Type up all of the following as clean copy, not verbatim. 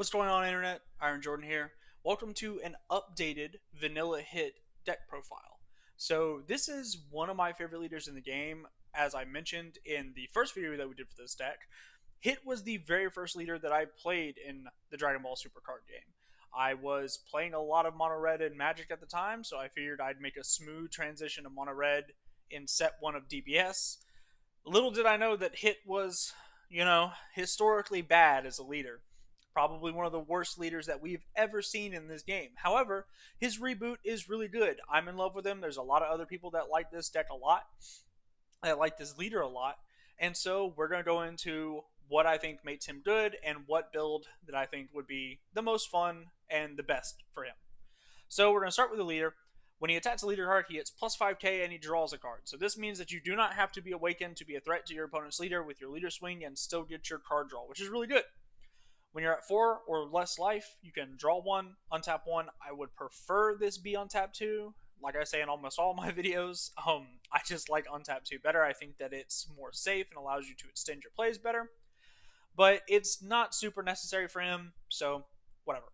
What's going on, Internet? Iron Jordan here. Welcome to an updated Vanilla Hit deck profile. So, this is one of my favorite leaders in the game. As I mentioned in the first video that we did for this deck, Hit was the very first leader that I played in the Dragon Ball Super card game. I was playing a lot of Mono Red and Magic at the time, so I figured I'd make a smooth transition to Mono Red in set 1 of DBS. Little did I know that Hit was, historically bad as a leader. Probably one of the worst leaders that we've ever seen in this game. However, his reboot is really good. I'm in love with him. There's a lot of other people that like this deck a lot, that like this leader a lot. And so we're going to go into what I think makes him good and what build that I think would be the most fun and the best for him. So we're going to start with the leader. When he attacks a leader card, he gets plus 5k and he draws a card. So this means that you do not have to be awakened to be a threat to your opponent's leader with your leader swing and still get your card draw, which is really good. When you're at 4 or less life, you can draw 1, untap 1. I would prefer this be untap 2. Like I say in almost all my videos, I just like untap 2 better. I think that it's more safe and allows you to extend your plays better. But it's not super necessary for him, so whatever.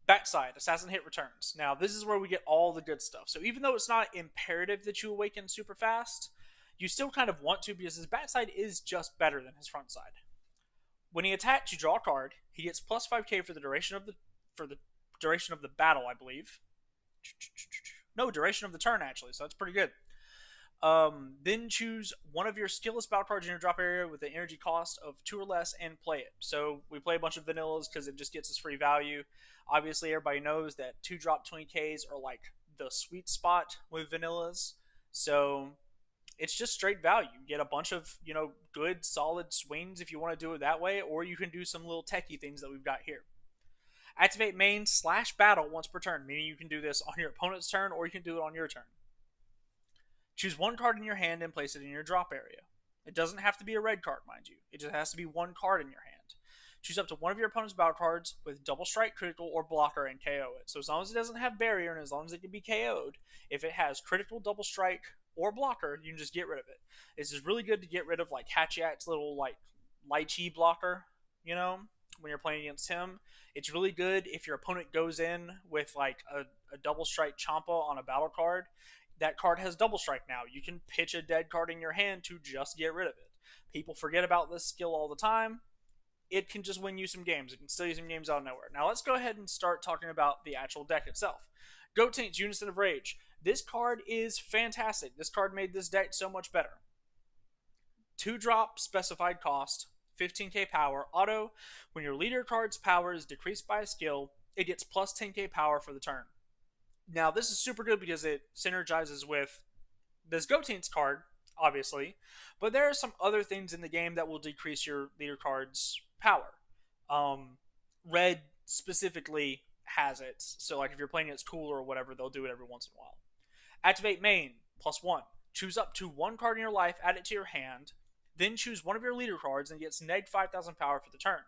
Backside, Assassin Hit returns. Now, this is where we get all the good stuff. So even though it's not imperative that you awaken super fast, you still kind of want to because his backside is just better than his front side. When he attacks, you draw a card. He gets plus 5k for the duration of the battle, I believe. No, duration of the turn actually. So that's pretty good. Then choose one of your skillless battle cards in your drop area with an energy cost of 2 or less and play it. So we play a bunch of vanillas because it just gets us free value. Obviously, everybody knows that 2 drop 20ks are like the sweet spot with vanillas. So it's just straight value. You get a bunch of, good solid swings if you want to do it that way, or you can do some little techie things that we've got here. Activate main / battle once per turn, meaning you can do this on your opponent's turn or you can do it on your turn. Choose one card in your hand and place it in your drop area. It doesn't have to be a red card, mind you. It just has to be one card in your hand. Choose up to one of your opponent's battle cards with double strike, critical, or blocker and KO it. So as long as it doesn't have barrier and as long as it can be KO'd, if it has critical, double strike, or blocker, you can just get rid of it. This is really good to get rid of like Hatchiak's little like lychee blocker, when you're playing against him. It's really good if your opponent goes in with like a double strike Champa on a battle card. That card has double strike now. You can pitch a dead card in your hand to just get rid of it. People forget about this skill all the time. It can just win you some games. It can steal you some games out of nowhere. Now let's go ahead and start talking about the actual deck itself. Gotenks, Unison of Rage. This card is fantastic. This card made this deck so much better. 2 drop, specified cost, 15k power, auto. When your leader card's power is decreased by a skill, it gets plus 10k power for the turn. Now, this is super good because it synergizes with this Gotenks card, obviously, but there are some other things in the game that will decrease your leader card's power. Red specifically has it, so like if you're playing against Cooler or whatever, they'll do it every once in a while. Activate main, +1. Choose up to one card in your life, add it to your hand, then choose one of your leader cards and it gets neg 5,000 power for the turn.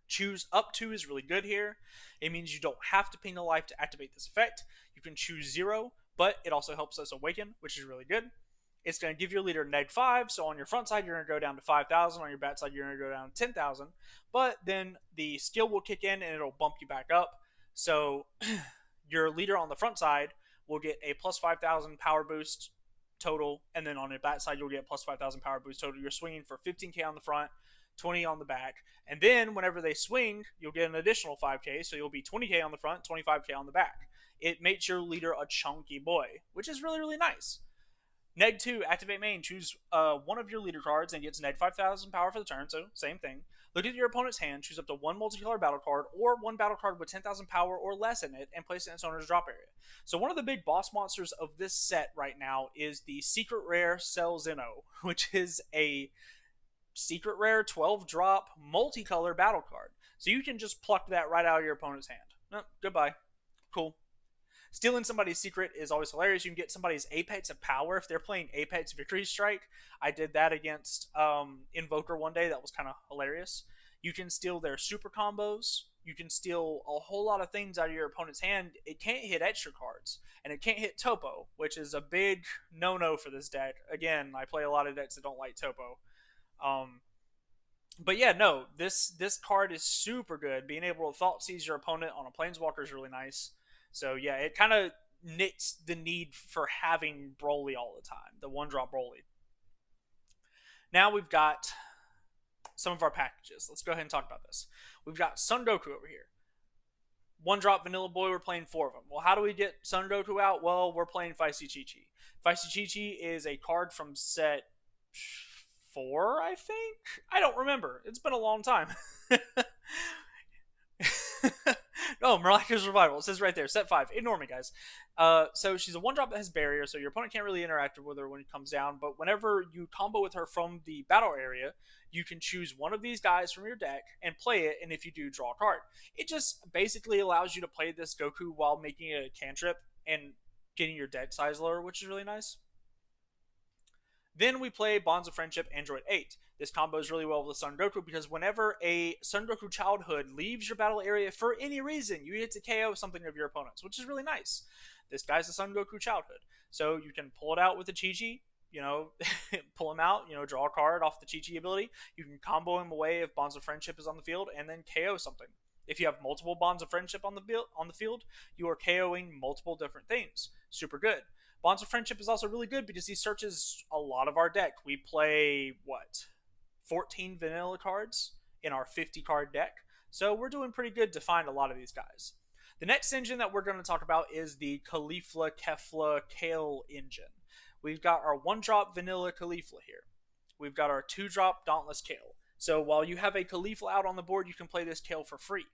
Choose up to is really good here. It means you don't have to ping a life to activate this effect. You can choose 0, but it also helps us awaken, which is really good. It's going to give your leader neg 5, so on your front side you're going to go down to 5,000, on your back side you're going to go down to 10,000, but then the skill will kick in and it'll bump you back up. So your leader on the front side will get a plus 5,000 power boost total, and then on your back side you'll get plus 5,000 power boost total. You're swinging for 15k on the front, 20 on the back, and then whenever they swing, you'll get an additional 5k, so you'll be 20k on the front, 25k on the back. It makes your leader a chunky boy, which is really, really nice. Neg 2, activate main, choose one of your leader cards and gets neg 5,000 power for the turn, so same thing. Look at your opponent's hand, choose up to one multicolor battle card or one battle card with 10,000 power or less in it, and place it in its owner's drop area. So one of the big boss monsters of this set right now is the secret rare Cell Zeno, which is a secret rare 12 drop multicolor battle card. So you can just pluck that right out of your opponent's hand. Goodbye. Cool. Stealing somebody's secret is always hilarious. You can get somebody's Apex of Power if they're playing Apex Victory Strike. I did that against Invoker one day. That was kind of hilarious. You can steal their super combos. You can steal a whole lot of things out of your opponent's hand. It can't hit extra cards, and it can't hit Topo, which is a big no-no for this deck. Again, I play a lot of decks that don't like Topo. But yeah, no, this card is super good. Being able to thought seize your opponent on a planeswalker is really nice. So yeah, it kind of nits the need for having Broly all the time, the one drop Broly. Now we've got some of our packages. Let's go ahead and talk about this. We've got Son Goku over here. One drop Vanilla Boy, we're playing four of them. Well, how do we get Son Goku out? Well, we're playing Feisty Chi Chi. Feisty Chi Chi is a card from set four, I think. I don't remember. It's been a long time. No, Miraculous Revival. It says right there, set five. Ignore me, guys. So she's a one drop that has barrier, so your opponent can't really interact with her when it comes down. But whenever you combo with her from the battle area, you can choose one of these guys from your deck and play it. And if you do, draw a card. It just basically allows you to play this Goku while making it a cantrip and getting your deck size lower, which is really nice. Then we play Bonds of Friendship Android 8. This combos really well with the Son Goku because whenever a Son Goku childhood leaves your battle area for any reason, you get to KO something of your opponents, which is really nice. This guy's a Son Goku childhood. So you can pull it out with the Chi Chi, pull him out, draw a card off the Chi Chi ability. You can combo him away if Bonds of Friendship is on the field and then KO something. If you have multiple Bonds of Friendship on the field, you are KOing multiple different things. Super good. Bonds of Friendship is also really good because he searches a lot of our deck. We play, what, 14 vanilla cards in our 50 card deck. So we're doing pretty good to find a lot of these guys. The next engine that we're going to talk about is the Caulifla Kefla Kale engine. We've got our one drop vanilla Caulifla here. We've got our two drop Dauntless Kale. So while you have a Caulifla out on the board, you can play this Kale for free.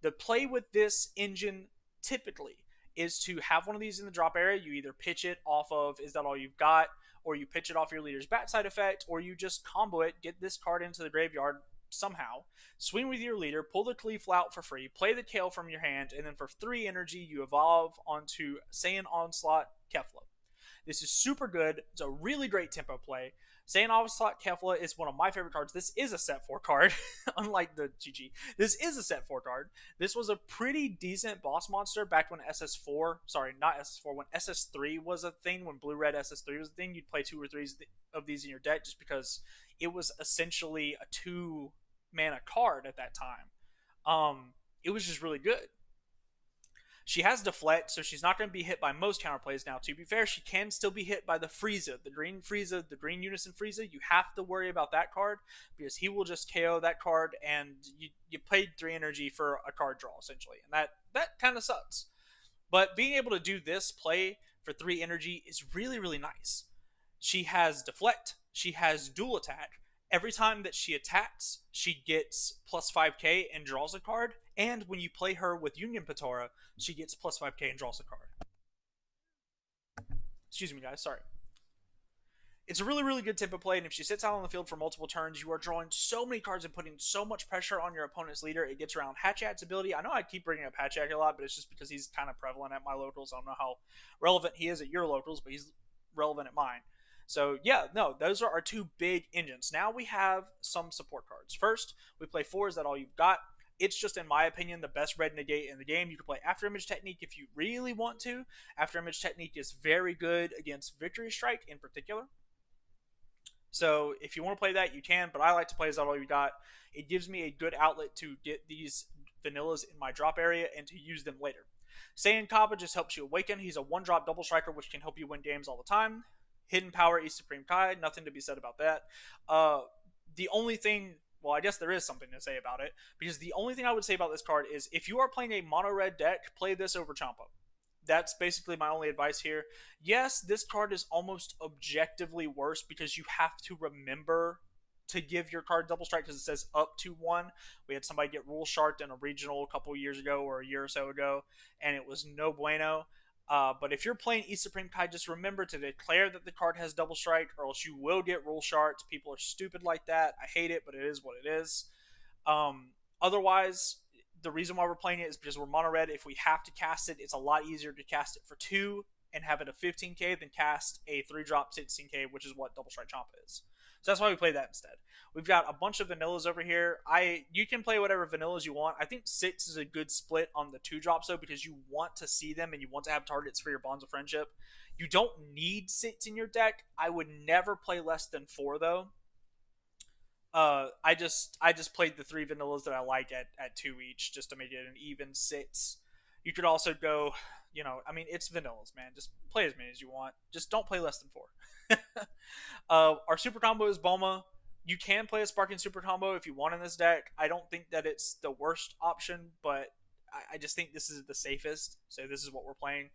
The play with this engine typically is to have one of these in the drop area. You either pitch it off of Is That All You've Got, or you pitch it off your leader's backside effect, or you just combo it, get this card into the graveyard somehow, swing with your leader, pull the Caulifla out for free, play the Kale from your hand, and then for 3 energy, you evolve onto Saiyan Onslaught Kefla. This is super good. It's a really great tempo play. Saiyan Onslaught Kefla is one of my favorite cards. This is a set 4 card, unlike the GG. This is a set 4 card. This was a pretty decent boss monster back when SS4, sorry, not SS4, when SS3 was a thing, when Blue Red SS3 was a thing. You'd play 2 or 3 of these in your deck just because it was essentially a 2 mana card at that time. It was just really good. She has deflect, so she's not going to be hit by most counterplays. Now, to be fair, she can still be hit by the Frieza, the green Unison Frieza. You have to worry about that card because he will just KO that card, and you paid 3 energy for a card draw essentially, and that kind of sucks. But being able to do this play for 3 energy is really really nice. She has deflect, she has dual attack. Every time that she attacks, she gets plus 5k and draws a card. And when you play her with Union Patora, she gets plus 5k and draws a card. Excuse me, guys, sorry. It's a really, really good tempo play, and if she sits out on the field for multiple turns, you are drawing so many cards and putting so much pressure on your opponent's leader. It gets around Hatchat's ability. I know I keep bringing up Hatchat a lot, but it's just because he's kind of prevalent at my locals. I don't know how relevant he is at your locals, but he's relevant at mine. So yeah, no, those are our 2 big engines. Now we have some support cards. First, we play 4. Is That All You've Got? It's just, in my opinion, the best red negate in the game. You can play After Image Technique if you really want to. After Image Technique is very good against Victory Strike in particular. So if you want to play that, you can, but I like to play Is That All You Got? It gives me a good outlet to get these vanillas in my drop area and to use them later. Saiyan Kappa just helps you awaken. He's a 1-drop double striker, which can help you win games all the time. Hidden Power, East Supreme Kai, nothing to be said about that. The only thing, well, I guess there is something to say about it, because the only thing I would say about this card is if you are playing a mono red deck, play this over Champa. That's basically my only advice here. Yes, this card is almost objectively worse because you have to remember to give your card double strike because it says up to 1. We had somebody get rule sharked in a regional a couple years ago or a year or so ago, and it was no bueno. But if you're playing East Supreme Kai, just remember to declare that the card has double strike, or else you will get rule shards. People are stupid like that. I hate it, but it is what it is. Otherwise, the reason why we're playing it is because we're mono red. If we have to cast it, it's a lot easier to cast it for 2 and have it a 15k than cast a 3-drop 16k, which is what Double Strike Champa is. So that's why we play that instead. We've got a bunch of vanillas over here. You can play whatever vanillas you want. I think 6 is a good split on the 2-drops though, because you want to see them and you want to have targets for your Bonds of Friendship. You don't need 6 in your deck. I would never play less than 4 though. I just played the three vanillas that I like at two each just to make it an even six. You could also go, I mean, it's vanillas, man. Just play as many as you want. Just don't play less than four. Our super combo is Bulma. You can play a Sparking super combo if you want in this deck. I don't think that it's the worst option, but I just think this is the safest. So this is what we're playing.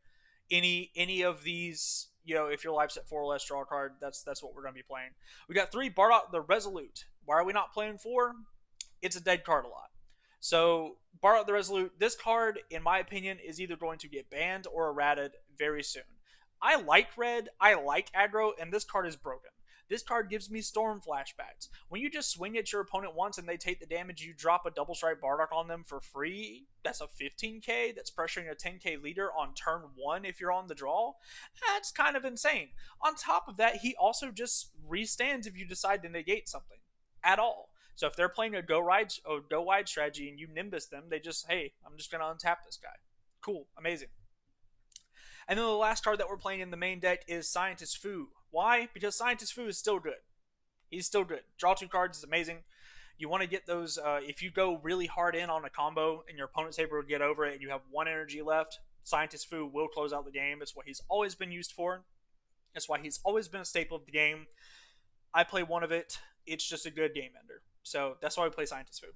Any of these, if your life's at four or less, draw a card. That's what we're going to be playing. We got three Bardock the Resolute. Why are we not playing four? It's a dead card a lot. So Bardock the Resolute, this card, in my opinion, is either going to get banned or errated very soon. I like red, I like aggro, and this card is broken. This card gives me storm flashbacks. When you just swing at your opponent once and they take the damage, you drop a double strike Bardock on them for free. That's a 15k. That's pressuring a 10k leader on turn one if you're on the draw. That's kind of insane. On top of that, he also just restands if you decide to negate something at all. So if they're playing a go wide strategy and you Nimbus them, they just, hey, I'm just gonna untap this guy. Cool, amazing. And then the last card that we're playing in the main deck is Scientist Fu. Why? Because Scientist Fu is still good. He's still good. Draw two cards is amazing. You want to get those, if you go really hard in on a combo and your opponent's able to get over it and you have one energy left, Scientist Fu will close out the game. It's what he's always been used for. That's why he's always been a staple of the game. I play one of it. It's just a good game ender. So that's why we play Scientist Fu.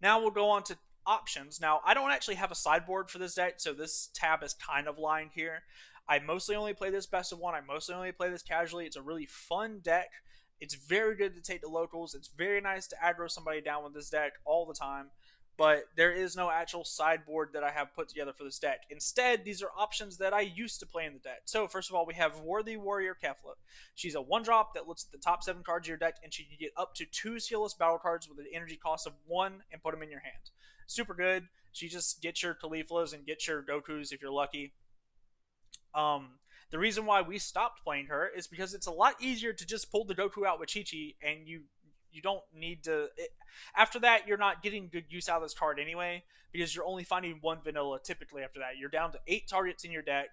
Now we'll go on to options. Now, I don't actually have a sideboard for this deck, so this tab is kind of lined here. I mostly only play this best of one. I mostly only play this casually. It's a really fun deck. It's very good to take the locals. It's very nice to aggro somebody down with this deck all the time. But there is no actual sideboard that I have put together for this deck. Instead, these are options that I used to play in the deck. So, first of all, we have Worthy Warrior Kefla. She's a 1-drop that looks at the top 7 cards of your deck, and she can get up to 2 skillless battle cards with an energy cost of 1 and put them in your hand. Super good. She just gets your Cauliflas and gets your Gokus if you're lucky. The reason why we stopped playing her is because it's a lot easier to just pull the Goku out with Chi-Chi, and you don't need to. After that, you're not getting good use out of this card anyway, because you're only finding one vanilla typically after that. You're down to 8 targets in your deck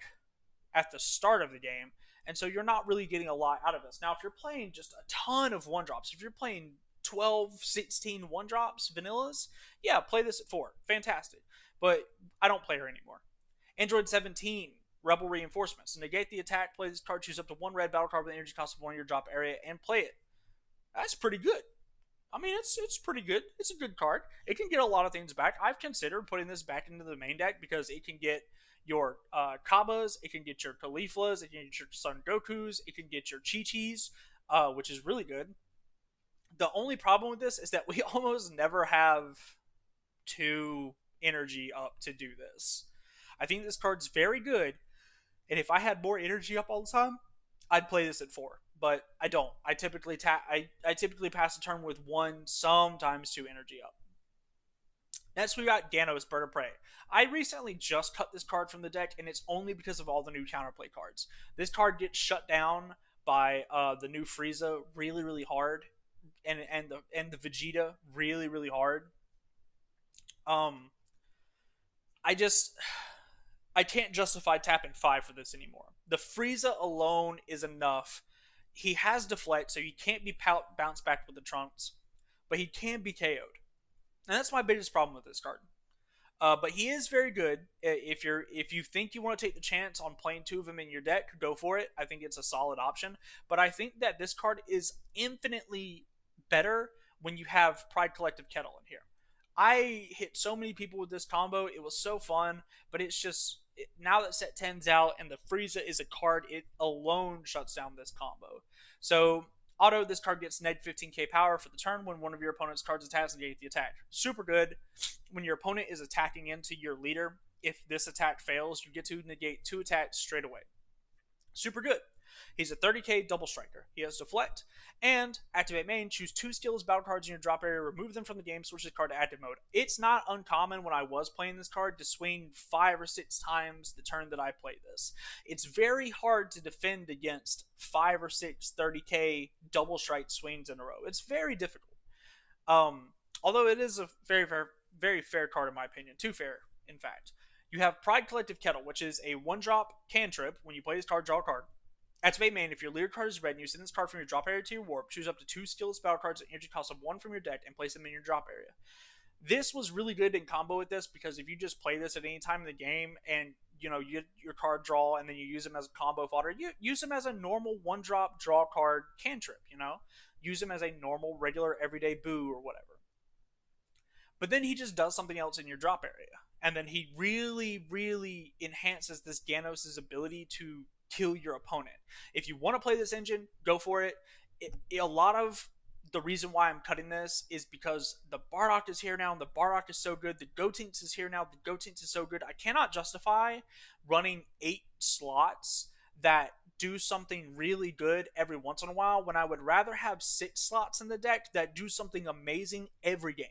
at the start of the game, and so you're not really getting a lot out of this. Now, if you're playing just a ton of 1-drops, if you're playing 12, 16 1-drops, vanillas, yeah, play this at 4. Fantastic. But I don't play her anymore. Android 17, Rebel Reinforcements. Negate the attack, play this card, choose up to 1 red battle card with energy cost of 1 in your drop area, and play it. That's pretty good. I mean, it's pretty good. It's a good card. It can get a lot of things back. I've considered putting this back into the main deck because it can get your Kabas, it can get your Cauliflas, it can get your Son Gokus, it can get your Chi-Chis, which is really good. The only problem with this is that we almost never have 2 energy up to do this. I think this card's very good, and if I had more energy up all the time, I'd play this at 4. But I don't. I typically I typically pass a turn with 1, sometimes 2 energy up. Next, we got Ganos, Bird of Prey. I recently just cut this card from the deck, and it's only because of all the new counterplay cards. This card gets shut down by the new Frieza really, really hard, and the Vegeta really, really hard. Um, I just I can't justify tapping 5 for this anymore. The Frieza alone is enough. He has deflect, so he can't be bounced back with the Trunks, but he can be KO'd, and that's my biggest problem with this card. But he is very good. If you think you want to take the chance on playing 2 of him in your deck, go for it. I think it's a solid option. But I think that this card is infinitely better when you have Pride Collective Kettle in here. I hit so many people with this combo. It was so fun, but it's just now that set 10's out and the Frieza is a card, it alone shuts down this combo. So auto, this card gets neg 15k power for the turn when one of your opponent's cards attacks, negate the attack. Super good. When your opponent is attacking into your leader, if this attack fails, you get to negate 2 attacks straight away. Super good. He's a 30k double striker. He has deflect, and activate main, choose 2 skills battle cards in your drop area, remove them from the game, switch this card to active mode. It's not uncommon when I was playing this card to swing 5 or 6 times the turn that I play this. It's very hard to defend against 5 or 6 30k double strike swings in a row. It's very difficult. Although it is a very fair card in my opinion. Too fair, in fact. You have Pride Collective Kettle, which is a 1-drop cantrip. When you play this card, draw a card. Activate main. If your leader card is red and you send this card from your drop area to your warp, choose up to 2 skillless battle cards at energy cost of 1 from your deck and place them in your drop area. This was really good in combo with this because if you just play this at any time in the game and you get your card draw and then you use them as a combo fodder, you use them as a normal one drop draw card cantrip. Use them as a normal regular everyday boo or whatever. But then he just does something else in your drop area. And then he really, really enhances this Ganos' ability to kill your opponent. If you want to play this engine, go for it. A lot of the reason why I'm cutting this is because the Bardock is here now, and the Bardock is so good. The Gotenks is here now, the Gotenks is so good. I cannot justify running 8 slots that do something really good every once in a while when I would rather have 6 slots in the deck that do something amazing every game.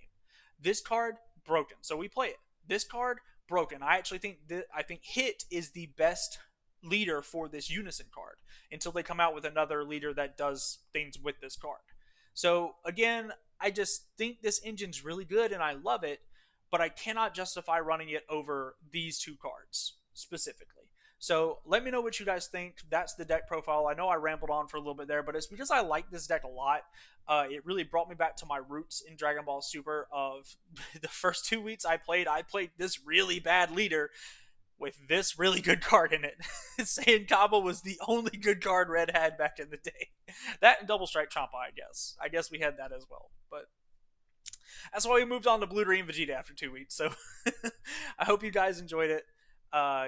This card broken, so we play it. This card broken. I actually think Hit is the best leader for this Unison card until they come out with another leader that does things with this card. So again, I just think this engine's really good and I love it, but I cannot justify running it over these 2 cards specifically. So let me know what you guys think. That's the deck profile. I know I rambled on for a little bit there, but it's because I like this deck a lot. It really brought me back to my roots in Dragon Ball Super of the first 2 weeks I played this really bad leader with this really good card in it. Saiyan Kaba was the only good card Red had back in the day. That and Double Strike Champa, I guess. I guess we had that as well. But that's why we moved on to Blue Dream Vegeta after 2 weeks. So I hope you guys enjoyed it.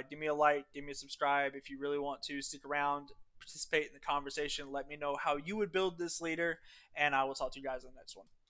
Give me a like, give me a subscribe if you really want to stick around, participate in the conversation. Let me know how you would build this leader, and I will talk to you guys in the next one.